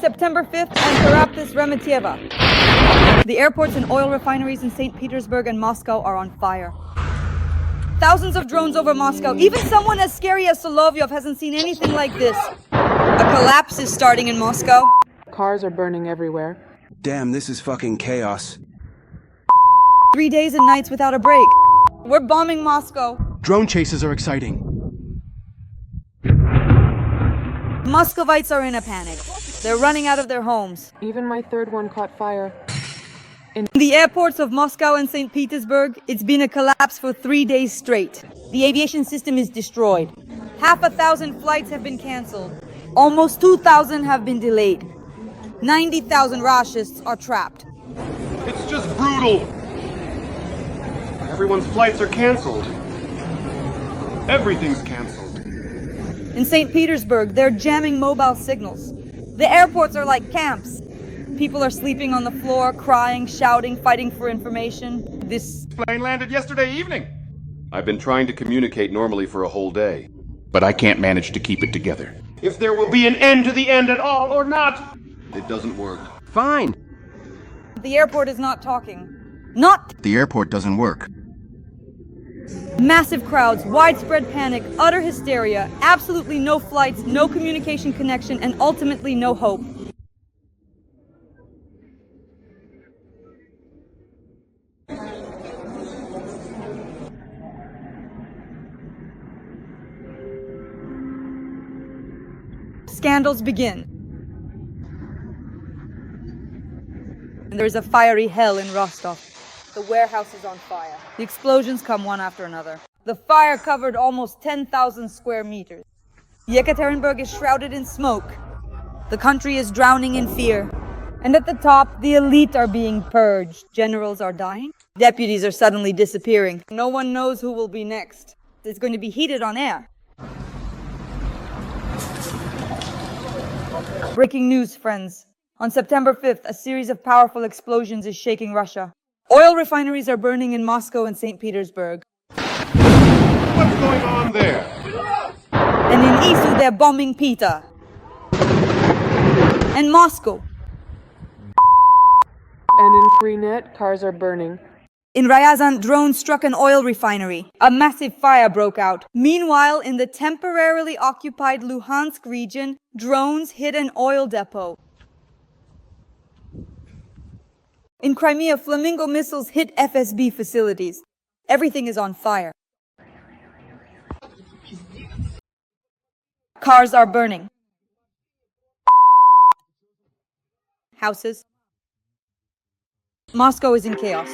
September 5th and Karaptis Remetieva. The airports and oil refineries in St. Petersburg and Moscow are on fire. Thousands of drones over Moscow. Even someone as scary as Solovyov hasn't seen anything like this. A collapse is starting in Moscow. Cars are burning everywhere. Damn, this is fucking chaos. 3 days and nights without a break. We're bombing Moscow. Drone chases are exciting. Muscovites are in a panic. They're running out of their homes. Even my third one caught fire. In the airports of Moscow and St. Petersburg, it's been a collapse for 3 days straight. The aviation system is destroyed. 1,000 flights have been cancelled. Almost 2,000 have been delayed. 90,000 Russians are trapped. It's just brutal. Everyone's flights are cancelled. Everything's cancelled. In St. Petersburg, they're jamming mobile signals. The airports are like camps. People are sleeping on the floor, crying, shouting, fighting for information. This plane landed yesterday evening. I've been trying to communicate normally for a whole day, but I can't manage to keep it together. If there will be an end to the end at all or not, it doesn't work. Fine. The airport is not talking. Not! The airport doesn't work. Massive crowds, widespread panic, utter hysteria, absolutely no flights, no communication connection, and ultimately no hope. Scandals begin. And there is a fiery hell in Rostov. The warehouse is on fire. The explosions come one after another. The fire covered almost 10,000 square meters. Yekaterinburg is shrouded in smoke. The country is drowning in fear. And at the top, the elite are being purged. Generals are dying. Deputies are suddenly disappearing. No one knows who will be next. It's going to be heated on air. Breaking news, friends. On September 5th, a series of powerful explosions is shaking Russia. Oil refineries are burning in Moscow and St. Petersburg. What's going on there? And in Isu, they're bombing Pita. And Moscow. And in Freenet, cars are burning. In Ryazan, drones struck an oil refinery. A massive fire broke out. Meanwhile, in the temporarily occupied Luhansk region, drones hit an oil depot. In Crimea, Flamingo missiles hit FSB facilities. Everything is on fire. Cars are burning. Houses. Moscow is in chaos.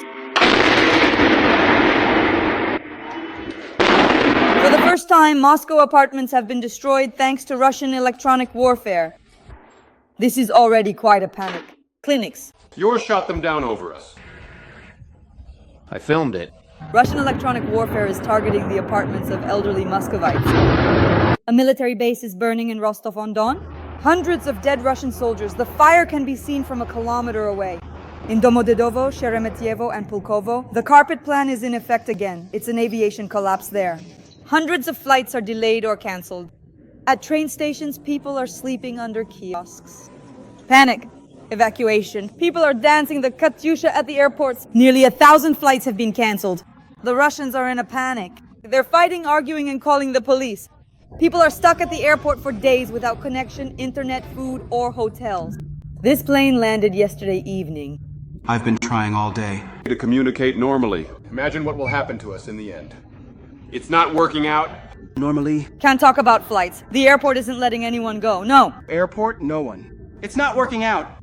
For the first time, Moscow apartments have been destroyed thanks to Russian electronic warfare. This is already quite a panic. Clinics. Yours shot them down over us. I filmed it. Russian electronic warfare is targeting the apartments of elderly Muscovites. A military base is burning in Rostov-on-Don. Hundreds of dead Russian soldiers. The fire can be seen from a kilometer away. In Domodedovo, Sheremetyevo, and Pulkovo, the carpet plan is in effect again. It's an aviation collapse there. Hundreds of flights are delayed or cancelled. At train stations, people are sleeping under kiosks. Panic. Evacuation. People are dancing the Katyusha at the airports. Nearly 1,000 flights have been cancelled. The Russians are in a panic. They're fighting, arguing, and calling the police. People are stuck at the airport for days without connection, internet, food, or hotels. This plane landed yesterday evening. I've been trying all day. To communicate normally. Imagine what will happen to us in the end. It's not working out. Normally, Can't talk about flights. The airport isn't letting anyone go. No. airport, no one. It's not working out.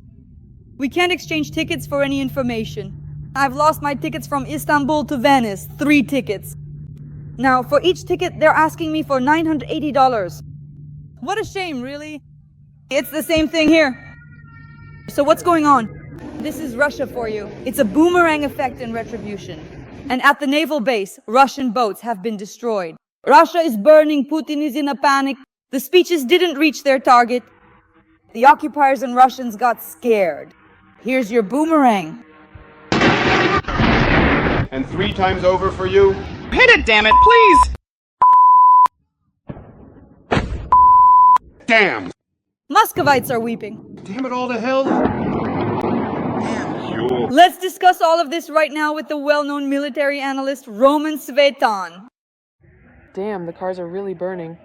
We can't exchange tickets for any information. I've lost my tickets from Istanbul to Venice. 3 tickets. Now, for each ticket, they're asking me for $980. What a shame, really. It's the same thing here. So what's going on? This is Russia for you. It's a boomerang effect in retribution. And at the naval base, Russian boats have been destroyed. Russia is burning. Putin is in a panic. The speeches didn't reach their target. The occupiers and Russians got scared. Here's your boomerang. And 3 times over for you? Hit it, damn it, please! Damn! Muscovites are weeping. Damn it all to hell! Let's discuss all of this right now with the well-known military analyst Roman Svetan. Damn, the cars are really burning.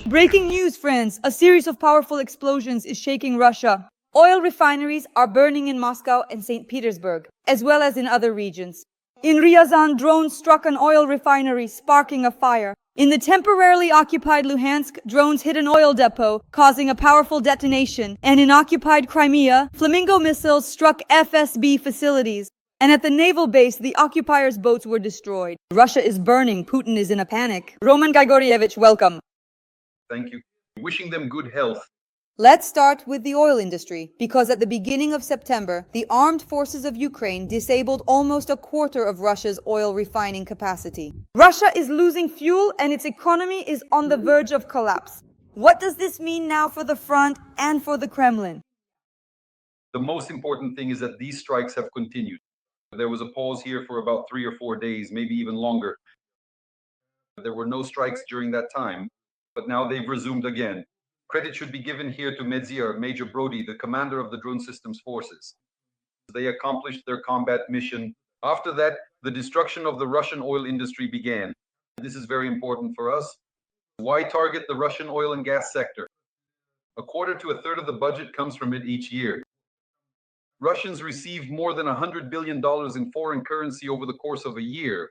Breaking news, friends! A series of powerful explosions is shaking Russia. Oil refineries are burning in Moscow and St. Petersburg, as well as in other regions. In Ryazan, drones struck an oil refinery, sparking a fire. In the temporarily occupied Luhansk, drones hit an oil depot, causing a powerful detonation. And in occupied Crimea, Flamingo missiles struck FSB facilities. And at the naval base, the occupiers' boats were destroyed. Russia is burning. Putin is in a panic. Roman Grigorievich, welcome. Thank you. Wishing them good health. Let's start with the oil industry, because at the beginning of September, the armed forces of Ukraine disabled almost a quarter of Russia's oil refining capacity. Russia is losing fuel and its economy is on the verge of collapse. What does this mean now for the front and for the Kremlin? The most important thing is that these strikes have continued. There was a pause here for about 3 or 4 days, maybe even longer. There were no strikes during that time, but now they've resumed again. Credit should be given here to Medziar, Major Brody, the commander of the drone systems forces. They accomplished their combat mission. After that, the destruction of the Russian oil industry began. This is very important for us. Why target the Russian oil and gas sector? A quarter to a third of the budget comes from it each year. Russians receive more than $100 billion in foreign currency over the course of a year.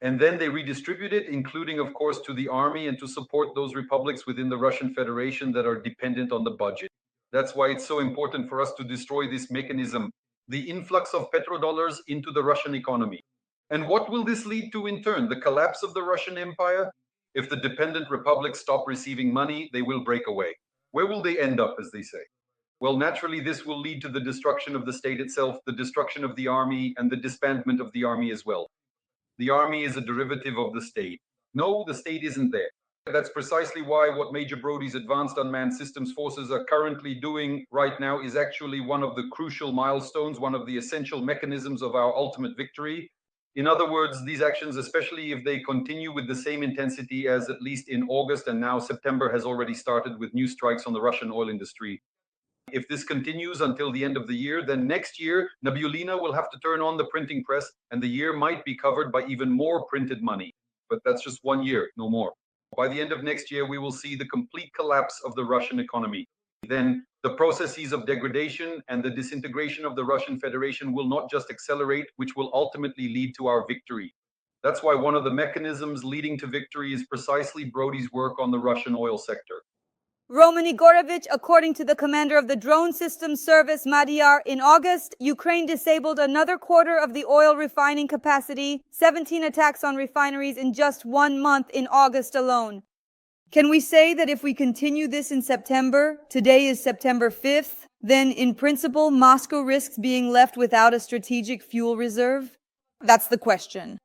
And then they redistribute it, including, of course, to the army and to support those republics within the Russian Federation that are dependent on the budget. That's why it's so important for us to destroy this mechanism, the influx of petrodollars into the Russian economy. And what will this lead to in turn? The collapse of the Russian Empire? If the dependent republics stop receiving money, they will break away. Where will they end up, as they say? Well, naturally, this will lead to the destruction of the state itself, the destruction of the army, and the disbandment of the army as well. The army is a derivative of the state. No, the state isn't there. That's precisely why what Major Brody's Advanced Unmanned Systems Forces are currently doing right now is actually one of the crucial milestones, one of the essential mechanisms of our ultimate victory. In other words, these actions, especially if they continue with the same intensity as at least in August, and now September has already started with new strikes on the Russian oil industry. If this continues until the end of the year, then next year, Nabiullina will have to turn on the printing press, and the year might be covered by even more printed money. But that's just 1 year, no more. By the end of next year, we will see the complete collapse of the Russian economy. Then the processes of degradation and the disintegration of the Russian Federation will not just accelerate, which will ultimately lead to our victory. That's why one of the mechanisms leading to victory is precisely Brody's work on the Russian oil sector. Roman Igorevich, according to the commander of the drone systems service, Madyar, in August, Ukraine disabled another quarter of the oil refining capacity, 17 attacks on refineries in just 1 month in August alone. Can we say that if we continue this in September, today is September 5th, then in principle, Moscow risks being left without a strategic fuel reserve? That's the question.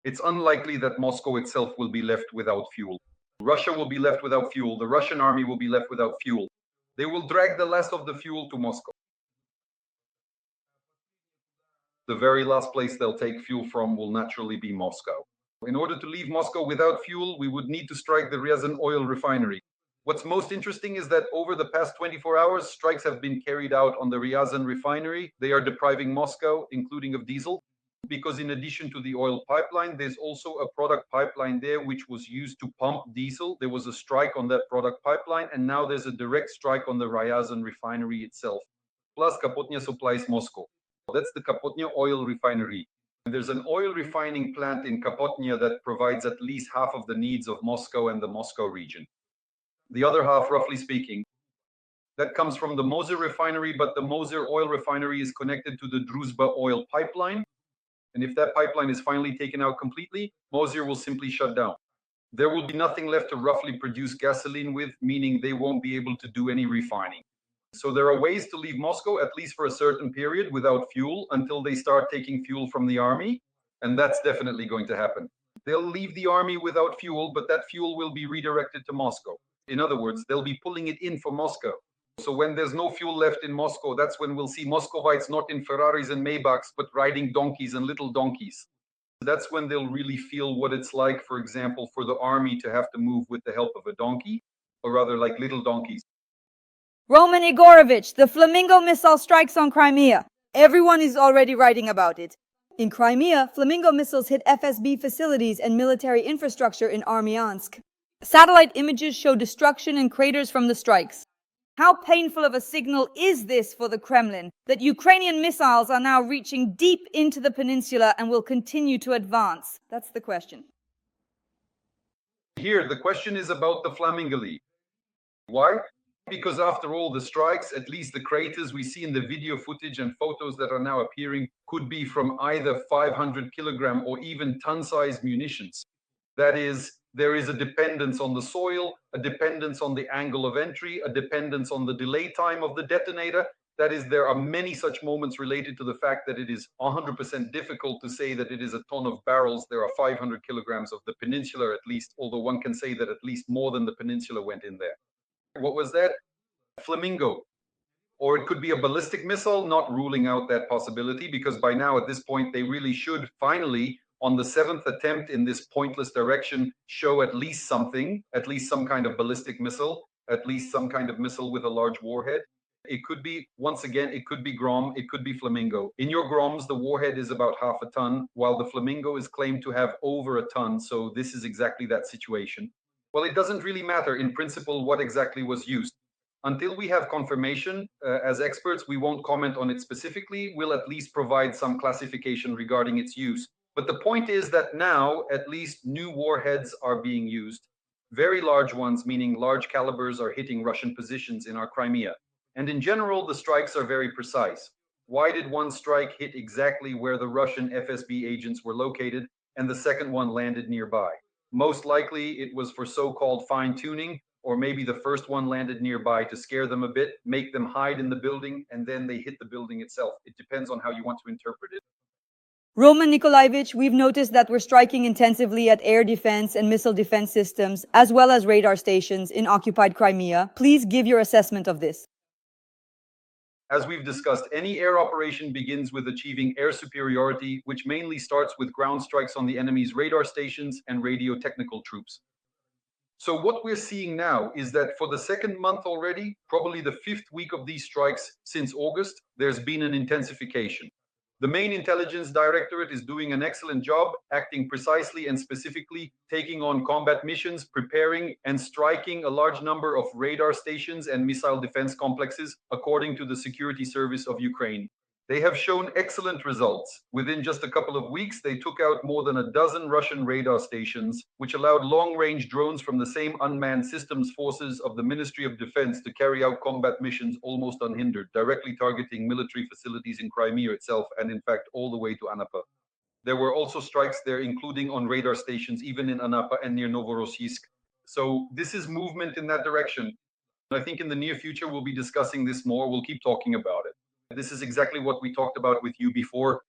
It's unlikely that Moscow itself will be left without fuel. Russia will be left without fuel. The Russian army will be left without fuel. They will drag the last of the fuel to Moscow. The very last place they'll take fuel from will naturally be Moscow. In order to leave Moscow without fuel, we would need to strike the Ryazan oil refinery. What's most interesting is that over the past 24 hours, strikes have been carried out on the Ryazan refinery. They are depriving Moscow, including of diesel, because in addition to the oil pipeline, there's also a product pipeline there which was used to pump diesel. There was a strike on that product pipeline, and now there's a direct strike on the Ryazan refinery itself. Plus, Kapotnya supplies Moscow. That's the Kapotnya oil refinery. And there's an oil refining plant in Kapotnya that provides at least half of the needs of Moscow and the Moscow region. The other half, roughly speaking, that comes from the Moser refinery, but the Moser oil refinery is connected to the Druzhba oil pipeline. And if that pipeline is finally taken out completely, Moser will simply shut down. There will be nothing left to roughly produce gasoline with, meaning they won't be able to do any refining. So there are ways to leave Moscow, at least for a certain period, without fuel until they start taking fuel from the army. And that's definitely going to happen. They'll leave the army without fuel, but that fuel will be redirected to Moscow. In other words, they'll be pulling it in for Moscow. So when there's no fuel left in Moscow, that's when we'll see Muscovites not in Ferraris and Maybachs, but riding donkeys and little donkeys. That's when they'll really feel what it's like, for example, for the army to have to move with the help of a donkey, or rather like little donkeys. Roman Igorovich, the Flamingo missile strikes on Crimea. Everyone is already writing about it. In Crimea, Flamingo missiles hit FSB facilities and military infrastructure in Armyansk. Satellite images show destruction and craters from the strikes. How painful of a signal is this for the Kremlin that Ukrainian missiles are now reaching deep into the peninsula and will continue to advance? That's the question. Here, the question is about the Flamingoli. Why? Because after all the strikes, at least the craters we see in the video footage and photos that are now appearing could be from either 500 kilogram or even ton-sized munitions. That is, there is a dependence on the soil, a dependence on the angle of entry, a dependence on the delay time of the detonator. That is, there are many such moments related to the fact that it is 100% difficult to say that it is a ton of barrels. There are 500 kilograms of the peninsula at least, although one can say that at least more than the peninsula went in there. What was that? Flamingo. Or it could be a ballistic missile, not ruling out that possibility, because by now at this point they really should finally, on the 7th attempt in this pointless direction, show at least something, at least some kind of ballistic missile, at least some kind of missile with a large warhead. It could be, once again, it could be Grom, it could be Flamingo. In your Groms, the warhead is about half a ton, while the Flamingo is claimed to have over a ton, so this is exactly that situation. Well, it doesn't really matter in principle what exactly was used. Until we have confirmation, as experts, we won't comment on it specifically. We'll at least provide some classification regarding its use. But the point is that now, at least new warheads are being used. Very large ones, meaning large calibers, are hitting Russian positions in our Crimea. And in general, the strikes are very precise. Why did one strike hit exactly where the Russian FSB agents were located, and the second one landed nearby? Most likely, it was for so-called fine-tuning, or maybe the first one landed nearby to scare them a bit, make them hide in the building, and then they hit the building itself. It depends on how you want to interpret it. Roman Nikolaevich, we've noticed that we're striking intensively at air defense and missile defense systems, as well as radar stations in occupied Crimea. Please give your assessment of this. As we've discussed, any air operation begins with achieving air superiority, which mainly starts with ground strikes on the enemy's radar stations and radio technical troops. So what we're seeing now is that for the second month already, probably the 5th week of these strikes since August, there's been an intensification. The Main Intelligence Directorate is doing an excellent job, acting precisely and specifically, taking on combat missions, preparing and striking a large number of radar stations and missile defense complexes, according to the Security Service of Ukraine. They have shown excellent results. Within just a couple of weeks, they took out more than a dozen Russian radar stations, which allowed long-range drones from the same unmanned systems forces of the Ministry of Defense to carry out combat missions almost unhindered, directly targeting military facilities in Crimea itself and, in fact, all the way to Anapa. There were also strikes there, including on radar stations, even in Anapa and near Novorossiysk. So this is movement in that direction. I think in the near future, we'll be discussing this more. We'll keep talking about it. This is exactly what we talked about with you before.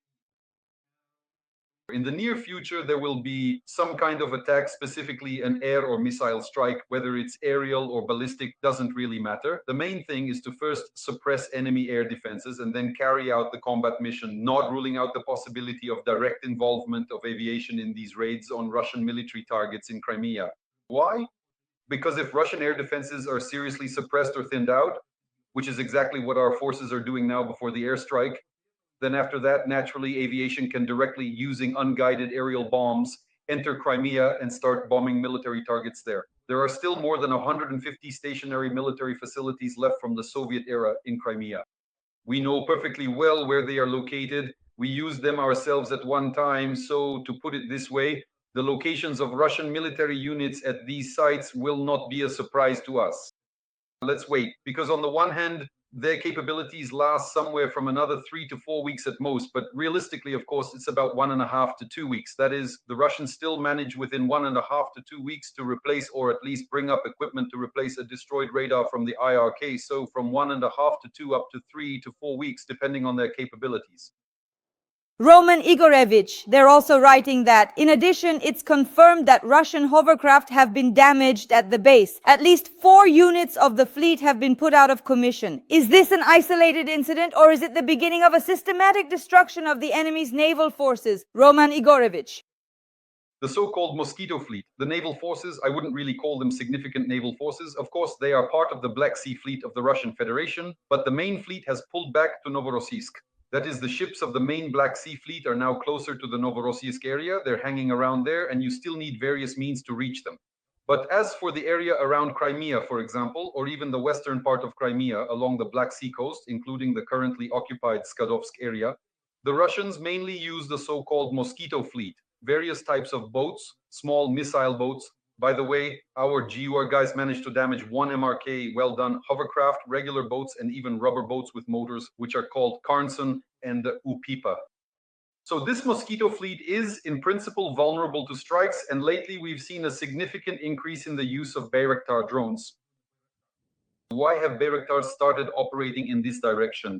In the near future, there will be some kind of attack, specifically an air or missile strike, whether it's aerial or ballistic, doesn't really matter. The main thing is to first suppress enemy air defenses and then carry out the combat mission, not ruling out the possibility of direct involvement of aviation in these raids on Russian military targets in Crimea. Why? Because if Russian air defenses are seriously suppressed or thinned out, which is exactly what our forces are doing now before the airstrike, then after that, naturally, aviation can directly, using unguided aerial bombs, enter Crimea and start bombing military targets there. There are still more than 150 stationary military facilities left from the Soviet era in Crimea. We know perfectly well where they are located. We used them ourselves at one time, so to put it this way, the locations of Russian military units at these sites will not be a surprise to us. Let's wait, because on the one hand, their capabilities last somewhere from another 3 to 4 weeks at most, but realistically, of course, it's about 1.5 to 2 weeks. That is, the Russians still manage within 1.5 to 2 weeks to replace, or at least bring up equipment to replace a destroyed radar from the IRK. So from 1.5 to 2 up to 3 to 4 weeks, depending on their capabilities. Roman Igorevich, they're also writing that, in addition, it's confirmed that Russian hovercraft have been damaged at the base. At least 4 units of the fleet have been put out of commission. Is this an isolated incident, or is it the beginning of a systematic destruction of the enemy's naval forces? Roman Igorevich. The so-called Mosquito Fleet, the naval forces, I wouldn't really call them significant naval forces. Of course, they are part of the Black Sea Fleet of the Russian Federation, but the main fleet has pulled back to Novorossiysk. That is, the ships of the main Black Sea Fleet are now closer to the Novorossiysk area. They're hanging around there, and you still need various means to reach them. But as for the area around Crimea, for example, or even the western part of Crimea along the Black Sea coast, including the currently occupied Skadovsk area, the Russians mainly use the so-called Mosquito Fleet, various types of boats, small missile boats. By the way, our GUR guys managed to damage 1 MRK, well done, hovercraft, regular boats, and even rubber boats with motors, which are called Karnson and Upipa. So this Mosquito Fleet is, in principle, vulnerable to strikes, and lately we've seen a significant increase in the use of Bayraktar drones. Why have Bayraktars started operating in this direction?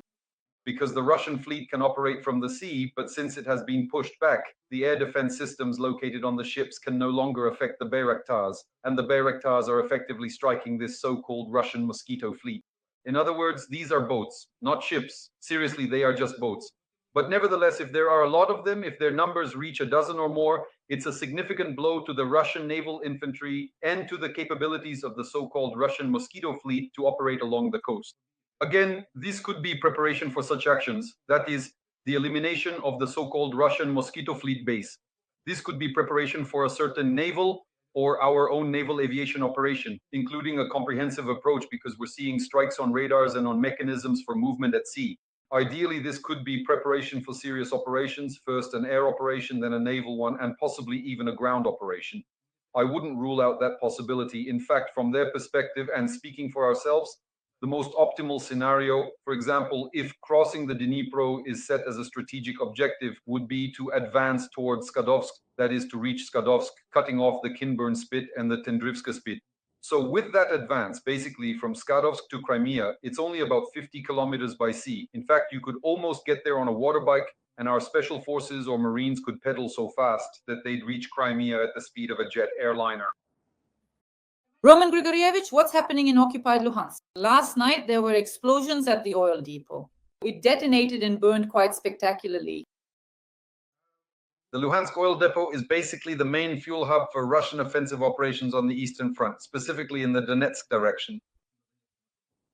Because the Russian fleet can operate from the sea, but since it has been pushed back, the air defense systems located on the ships can no longer affect the Bayraktars, and the Bayraktars are effectively striking this so-called Russian Mosquito Fleet. In other words, these are boats, not ships. Seriously, they are just boats. But nevertheless, if there are a lot of them, if their numbers reach a dozen or more, it's a significant blow to the Russian naval infantry and to the capabilities of the so-called Russian Mosquito Fleet to operate along the coast. Again, this could be preparation for such actions, that is, the elimination of the so-called Russian Mosquito Fleet base. This could be preparation for a certain naval or our own naval aviation operation, including a comprehensive approach because we're seeing strikes on radars and on mechanisms for movement at sea. Ideally, this could be preparation for serious operations, first an air operation, then a naval one, and possibly even a ground operation. I wouldn't rule out that possibility. In fact, from their perspective and speaking for ourselves, the most optimal scenario, for example, if crossing the Dnipro is set as a strategic objective, would be to advance towards Skadovsk, that is to reach Skadovsk, cutting off the Kinburn Spit and the Tendrivska Spit. So with that advance, basically from Skadovsk to Crimea, it's only about 50 kilometers by sea. In fact, you could almost get there on a water bike, and our special forces or Marines could pedal so fast that they'd reach Crimea at the speed of a jet airliner. Roman Grigorievich, what's happening in occupied Luhansk? Last night, there were explosions at the oil depot. It detonated and burned quite spectacularly. The Luhansk oil depot is basically the main fuel hub for Russian offensive operations on the Eastern Front, specifically in the Donetsk direction.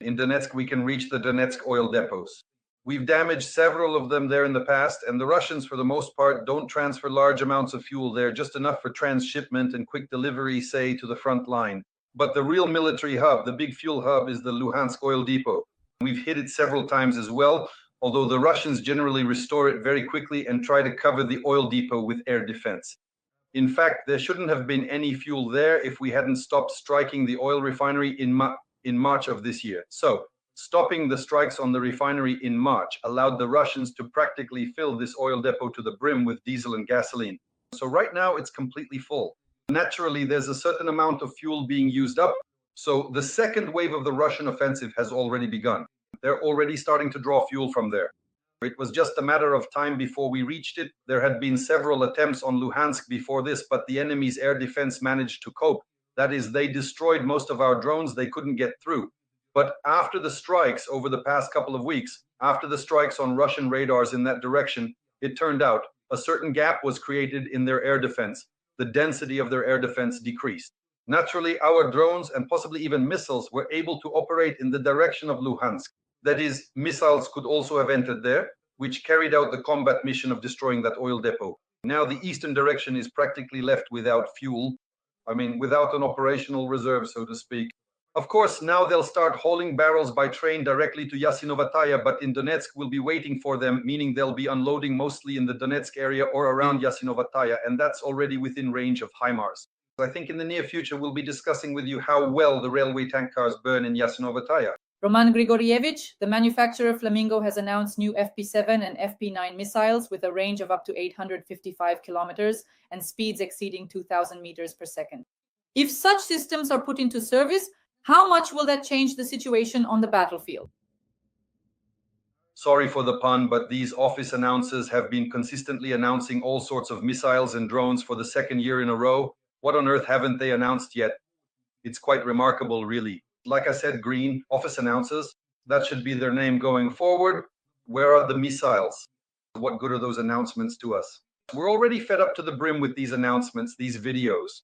In Donetsk, we can reach the Donetsk oil depots. We've damaged several of them there in the past, and the Russians, for the most part, don't transfer large amounts of fuel there, just enough for transshipment and quick delivery, say, to the front line. But the real military hub, the big fuel hub, is the Luhansk oil depot. We've hit it several times as well, although the Russians generally restore it very quickly and try to cover the oil depot with air defense. In fact, there shouldn't have been any fuel there if we hadn't stopped striking the oil refinery in March of this year. So, stopping the strikes on the refinery in March allowed the Russians to practically fill this oil depot to the brim with diesel and gasoline. So right now it's completely full. Naturally, there's a certain amount of fuel being used up. So the second wave of the Russian offensive has already begun. They're already starting to draw fuel from there. It was just a matter of time before we reached it. There had been several attempts on Luhansk before this, but the enemy's air defense managed to cope. That is, they destroyed most of our drones. They couldn't get through. But after the strikes over the past couple of weeks, after the strikes on Russian radars in that direction, it turned out a certain gap was created in their air defense. The density of their air defense decreased. Naturally, our drones and possibly even missiles were able to operate in the direction of Luhansk. That is, missiles could also have entered there, which carried out the combat mission of destroying that oil depot. Now the eastern direction is practically left without fuel. I mean, without an operational reserve, so to speak. Of course, now they'll start hauling barrels by train directly to Yasinovataya, but in Donetsk we'll be waiting for them, meaning they'll be unloading mostly in the Donetsk area or around Yasinovataya, and that's already within range of HIMARS. I think in the near future we'll be discussing with you how well the railway tank cars burn in Yasinovataya. Roman Grigorievich, the manufacturer Flamingo has announced new FP7 and FP9 missiles with a range of up to 855 kilometers and speeds exceeding 2,000 meters per second. If such systems are put into service, how much will that change the situation on the battlefield? Sorry for the pun, but these office announcers have been consistently announcing all sorts of missiles and drones for the second year in a row. What on earth haven't they announced yet? It's quite remarkable, really. Like I said, green, office announcers, that should be their name going forward. Where are the missiles? What good are those announcements to us? We're already fed up to the brim with these announcements, these videos.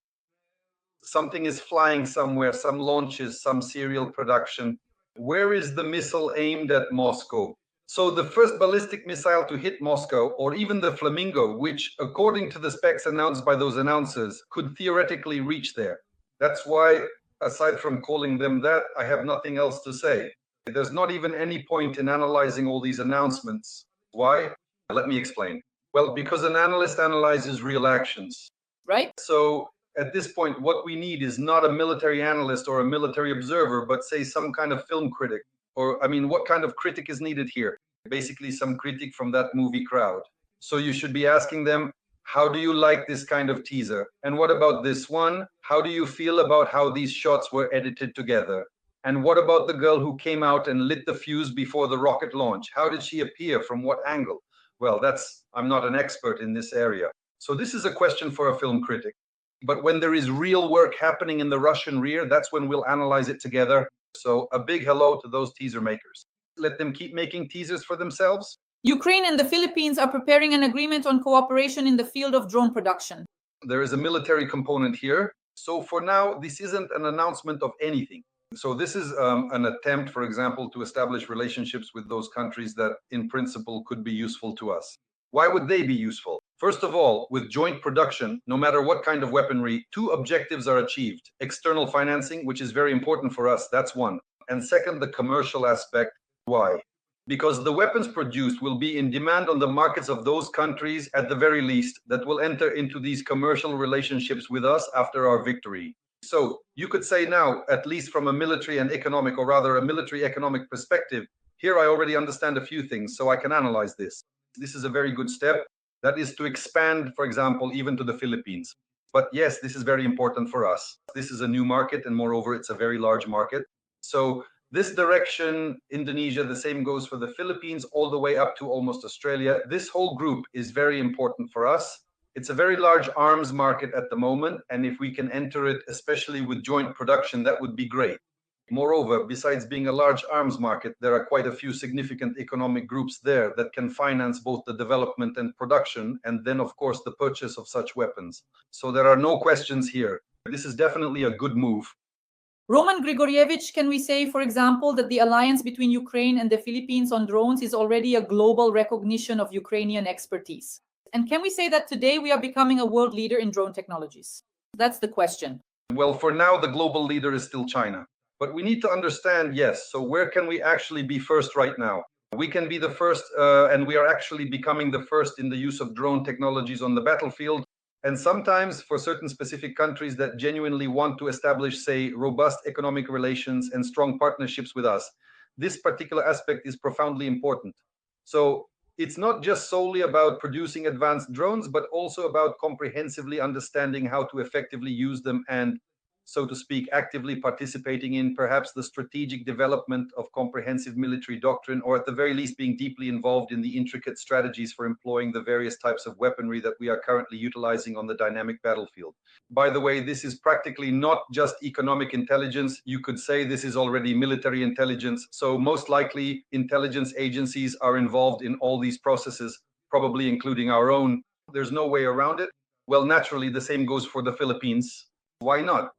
Something is flying somewhere, some launches, some serial production. Where is the missile aimed at Moscow? So the first ballistic missile to hit Moscow, or even the Flamingo, which according to the specs announced by those announcers, could theoretically reach there. That's why, aside from calling them that, I have nothing else to say. There's not even any point in analyzing all these announcements. Why? Let me explain. Well, because an analyst analyzes real actions. Right? So at this point, what we need is not a military analyst or a military observer, but say some kind of film critic. Or, I mean, what kind of critic is needed here? Basically, some critic from that movie crowd. So you should be asking them, how do you like this kind of teaser? And what about this one? How do you feel about how these shots were edited together? And what about the girl who came out and lit the fuse before the rocket launch? How did she appear? From what angle? Well, I'm not an expert in this area. So this is a question for a film critic. But when there is real work happening in the Russian rear, that's when we'll analyze it together. So a big hello to those teaser makers. Let them keep making teasers for themselves. Ukraine and the Philippines are preparing an agreement on cooperation in the field of drone production. There is a military component here. So for now, this isn't an announcement of anything. So this is an attempt, for example, to establish relationships with those countries that in principle could be useful to us. Why would they be useful? First of all, with joint production, no matter what kind of weaponry, two objectives are achieved. External financing, which is very important for us, that's one. And second, the commercial aspect. Why? Because the weapons produced will be in demand on the markets of those countries, at the very least, that will enter into these commercial relationships with us after our victory. So you could say now, at least from a military and economic, or rather a military economic perspective, here I already understand a few things, so I can analyze this. This is a very good step. That is to expand, for example, even to the Philippines. But yes, this is very important for us. This is a new market, and moreover, it's a very large market. So this direction, Indonesia, the same goes for the Philippines, all the way up to almost Australia. This whole group is very important for us. It's a very large arms market at the moment, and if we can enter it, especially with joint production, that would be great. Moreover, besides being a large arms market, there are quite a few significant economic groups there that can finance both the development and production, and then, of course, the purchase of such weapons. So there are no questions here. This is definitely a good move. Roman Grigorievich, can we say, for example, that the alliance between Ukraine and the Philippines on drones is already a global recognition of Ukrainian expertise? And can we say that today we are becoming a world leader in drone technologies? That's the question. Well, for now, the global leader is still China. But we need to understand, yes, so where can we actually be first right now? We can be the first, and we are actually becoming the first in the use of drone technologies on the battlefield. And sometimes for certain specific countries that genuinely want to establish, say, robust economic relations and strong partnerships with us, this particular aspect is profoundly important. So it's not just solely about producing advanced drones, but also about comprehensively understanding how to effectively use them and, so to speak, actively participating in perhaps the strategic development of comprehensive military doctrine, or at the very least being deeply involved in the intricate strategies for employing the various types of weaponry that we are currently utilizing on the dynamic battlefield. By the way, this is practically not just economic intelligence. You could say this is already military intelligence. So most likely intelligence agencies are involved in all these processes, probably including our own. There's no way around it. Well, naturally, the same goes for the Philippines. Why not?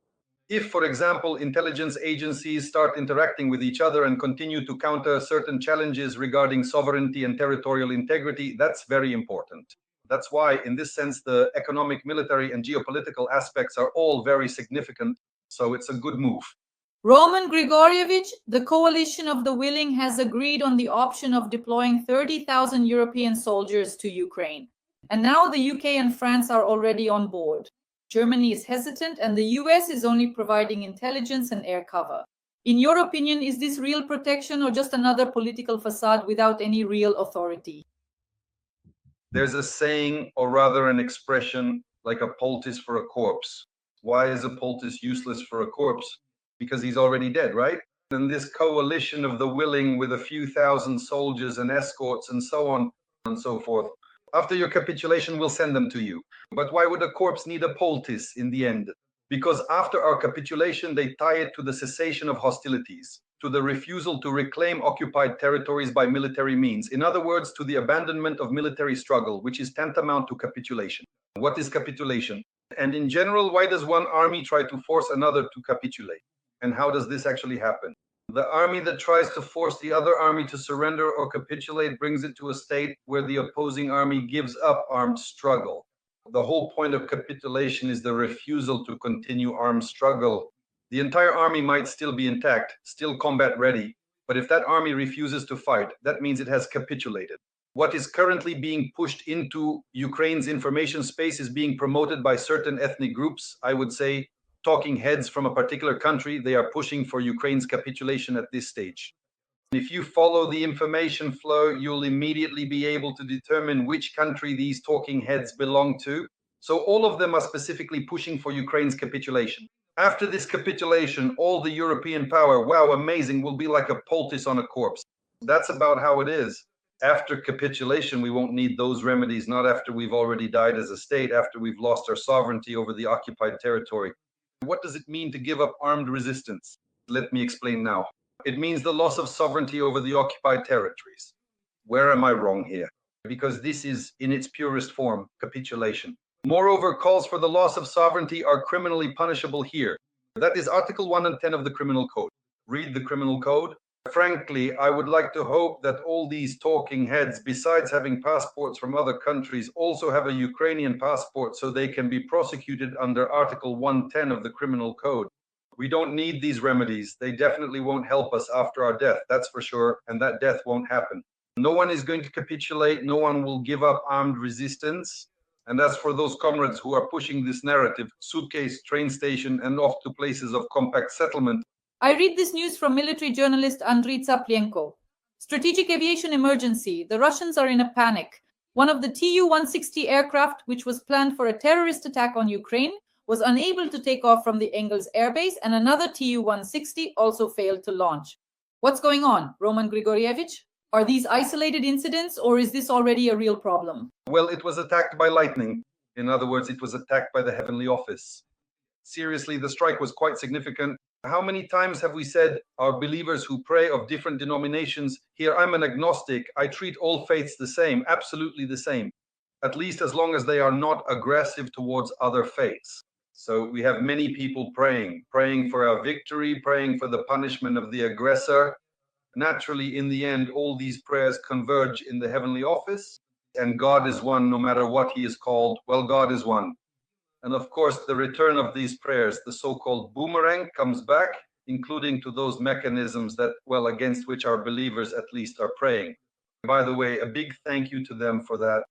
If, for example, intelligence agencies start interacting with each other and continue to counter certain challenges regarding sovereignty and territorial integrity, that's very important. That's why, in this sense, the economic, military, and geopolitical aspects are all very significant. So it's a good move. Roman Grigorievich, the coalition of the willing has agreed on the option of deploying 30,000 European soldiers to Ukraine. And now the UK and France are already on board. Germany is hesitant, and the US is only providing intelligence and air cover. In your opinion, is this real protection or just another political facade without any real authority? There's a saying, or rather an expression, like a poultice for a corpse. Why is a poultice useless for a corpse? Because he's already dead, right? and this coalition of the willing with a few thousand soldiers and escorts and so on and so forth. After your capitulation, we'll send them to you. But why would a corpse need a poultice in the end? Because after our capitulation, they tie it to the cessation of hostilities, to the refusal to reclaim occupied territories by military means. In other words, to the abandonment of military struggle, which is tantamount to capitulation. What is capitulation? And in general, why does one army try to force another to capitulate? And how does this actually happen? The army that tries to force the other army to surrender or capitulate brings it to a state where the opposing army gives up armed struggle. The whole point of capitulation is the refusal to continue armed struggle. The entire army might still be intact, still combat ready, but if that army refuses to fight, that means it has capitulated. What is currently being pushed into Ukraine's information space is being promoted by certain ethnic groups, I would say, talking heads from a particular country. They are pushing for Ukraine's capitulation at this stage. If you follow the information flow, you'll immediately be able to determine which country these talking heads belong to. So all of them are specifically pushing for Ukraine's capitulation. After this capitulation, all the European power, wow, amazing, will be like a poultice on a corpse. That's about how it is. After capitulation, we won't need those remedies, not after we've already died as a state, after we've lost our sovereignty over the occupied territory. What does it mean to give up armed resistance? Let me explain now. It means the loss of sovereignty over the occupied territories. Where am I wrong here? Because this is, in its purest form, capitulation. Moreover, calls for the loss of sovereignty are criminally punishable here. That is Article 1 and 10 of the Criminal Code. Read the Criminal Code. Frankly, I would like to hope that all these talking heads, besides having passports from other countries, also have a Ukrainian passport so they can be prosecuted under Article 110 of the Criminal Code. We don't need these remedies. They definitely won't help us after our death, that's for sure, and that death won't happen. No one is going to capitulate. No one will give up armed resistance. And as for those comrades who are pushing this narrative, suitcase, train station, and off to places of compact settlement, I read this news from military journalist Andriy Tsaplienko. Strategic aviation emergency. The Russians are in a panic. One of the Tu-160 aircraft, which was planned for a terrorist attack on Ukraine, was unable to take off from the Engels airbase, and another Tu-160 also failed to launch. What's going on, Roman Grigorievich? Are these isolated incidents, or is this already a real problem? well, it was attacked by lightning. In other words, it was attacked by the Heavenly Office. Seriously, the strike was quite significant. How many times have we said, our believers who pray of different denominations, here I'm an agnostic, I treat all faiths the same, absolutely the same, at least as long as they are not aggressive towards other faiths. So we have many people praying for our victory, praying for the punishment of the aggressor. Naturally, in the end, all these prayers converge in the Heavenly Office, and God is one no matter what he is called. Well, God is one. And of course, the return of these prayers, the so-called boomerang, comes back, including to those mechanisms that, well, against which our believers at least are praying. By the way, a big thank you to them for that.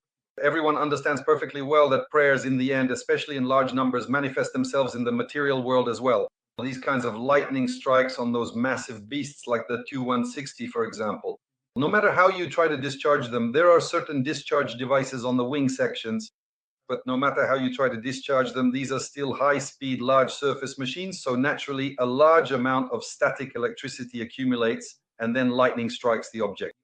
Everyone understands perfectly well that prayers in the end, especially in large numbers, manifest themselves in the material world as well. These kinds of lightning strikes on those massive beasts like the Tu-160, for example. No matter how you try to discharge them, there are certain discharge devices on the wing sections. But no matter how you try to discharge them, these are still high-speed, large-surface machines, so naturally a large amount of static electricity accumulates, and then lightning strikes the object.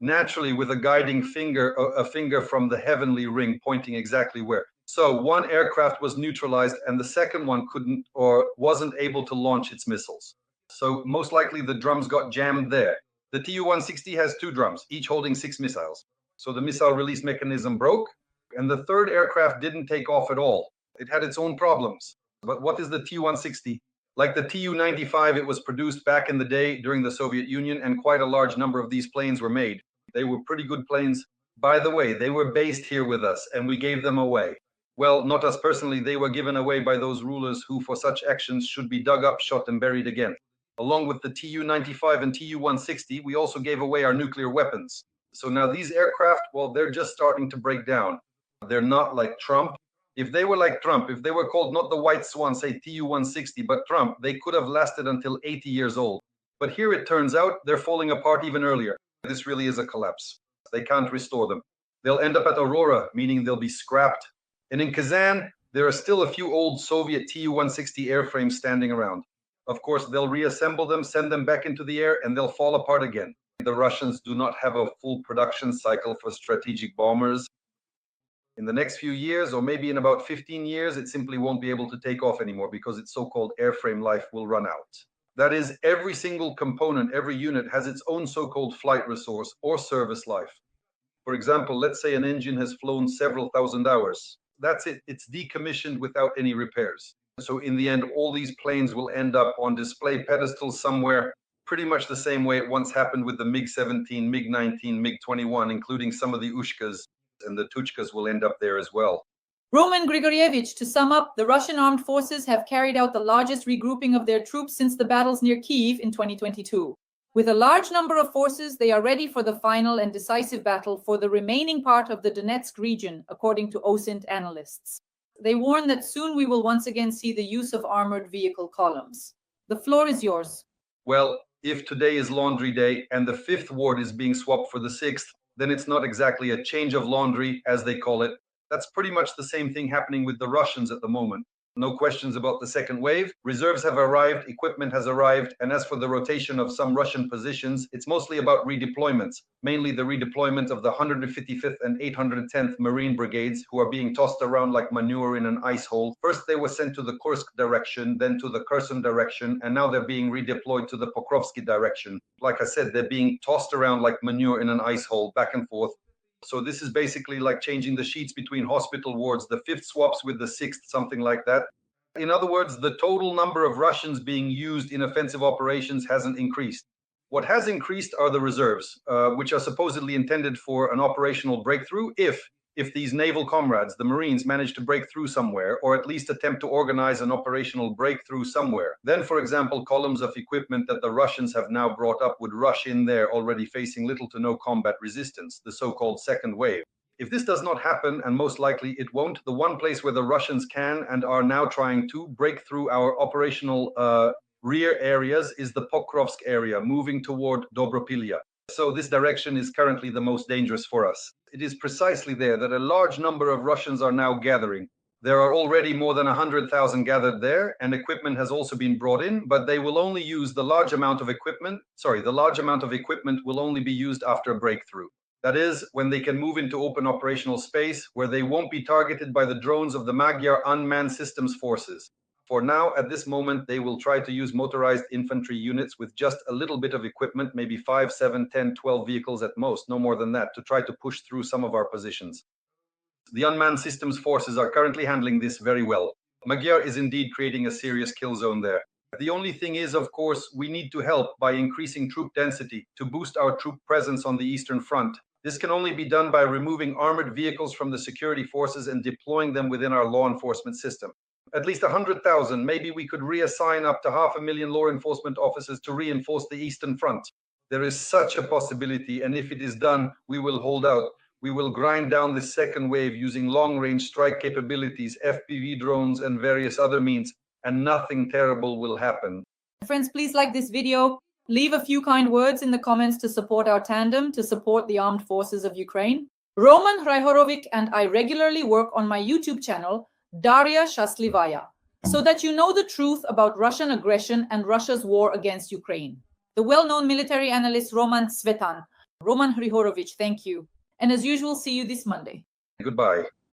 Naturally, with a guiding finger, a finger from the heavenly ring pointing exactly where. So one aircraft was neutralized, and the second one couldn't or wasn't able to launch its missiles. So most likely the drums got jammed there. The Tu-160 has 2 drums, each holding 6 missiles. So the missile release mechanism broke, and the third aircraft didn't take off at all. It had its own problems. But what is the Tu-160? Like the Tu-95, it was produced back in the day during the Soviet Union, and quite a large number of these planes were made. They were pretty good planes. By the way, they were based here with us, and we gave them away. Well, not us personally, they were given away by those rulers who, for such actions, should be dug up, shot, and buried again. Along with the Tu-95 and Tu-160, we also gave away our nuclear weapons. So now these aircraft, well, they're just starting to break down. They're not like Trump. If they were like Trump, if they were called not the White Swan, say Tu-160, but Trump, they could have lasted until 80 years old. But here it turns out they're falling apart even earlier. This really is a collapse. They can't restore them. They'll end up at Aurora, meaning they'll be scrapped. And in Kazan, there are still a few old Soviet Tu-160 airframes standing around. Of course, they'll reassemble them, send them back into the air, and they'll fall apart again. The Russians do not have a full production cycle for strategic bombers. In the next few years, or maybe in about 15 years, it simply won't be able to take off anymore because its so-called airframe life will run out. That is, every single component, every unit has its own so-called flight resource or service life. For example, let's say an engine has flown several thousand hours. That's it. It's decommissioned without any repairs. So in the end, all these planes will end up on display pedestals somewhere, pretty much the same way it once happened with the MiG-17, MiG-19, MiG-21, including some of the Ushkas, and the Tuchkas will end up there as well. Roman Grigorievich, to sum up, the Russian armed forces have carried out the largest regrouping of their troops since the battles near Kyiv in 2022. With a large number of forces, they are ready for the final and decisive battle for the remaining part of the Donetsk region, according to OSINT analysts. They warn that soon we will once again see the use of armored vehicle columns. The floor is yours. Well, if today is laundry day and the 5th ward is being swapped for the 6th, then it's not exactly a change of laundry, as they call it. That's pretty much the same thing happening with the Russians at the moment. No questions about the second wave. Reserves have arrived, equipment has arrived, and as for the rotation of some Russian positions, it's mostly about redeployments, mainly the redeployment of the 155th and 810th Marine Brigades, who are being tossed around like manure in an ice hole. First they were sent to the Kursk direction, then to the Kherson direction, and now they're being redeployed to the Pokrovsky direction. Like I said, they're being tossed around like manure in an ice hole, back and forth. So this is basically like changing the sheets between hospital wards, the 5th swaps with the 6th, something like that. In other words, the total number of Russians being used in offensive operations hasn't increased. What has increased are the reserves, which are supposedly intended for an operational breakthrough if these naval comrades, the Marines, manage to break through somewhere, or at least attempt to organize an operational breakthrough somewhere. Then, for example, columns of equipment that the Russians have now brought up would rush in there already facing little to no combat resistance, the so-called second wave. If this does not happen, and most likely it won't, the one place where the Russians can and are now trying to break through our operational rear areas is the Pokrovsk area, moving toward Dobropilya. So this direction is currently the most dangerous for us. It is precisely there that a large number of Russians are now gathering. There are already more than 100,000 gathered there, and equipment has also been brought in, but they will only use the large amount of equipment will only be used after a breakthrough. That is, when they can move into open operational space, where they won't be targeted by the drones of the Magyar unmanned systems forces. For now, at this moment, they will try to use motorized infantry units with just a little bit of equipment, maybe 5, 7, 10, 12 vehicles at most, no more than that, to try to push through some of our positions. The unmanned systems forces are currently handling this very well. Magyar is indeed creating a serious kill zone there. The only thing is, of course, we need to help by increasing troop density to boost our troop presence on the Eastern Front. This can only be done by removing armored vehicles from the security forces and deploying them within our law enforcement system. At least 100,000, maybe we could reassign up to 500,000 law enforcement officers to reinforce the Eastern Front. There is such a possibility, and if it is done, we will hold out. We will grind down this second wave using long-range strike capabilities, FPV drones, and various other means, and nothing terrible will happen. Friends, please like this video. Leave a few kind words in the comments to support our tandem, to support the armed forces of Ukraine. Roman Hrihorovic and I regularly work on my YouTube channel, Daria Shaslivaya, so that you know the truth about Russian aggression and Russia's war against Ukraine. The well-known military analyst Roman Hrihorovic, thank you. And as usual, see you this Monday. Goodbye.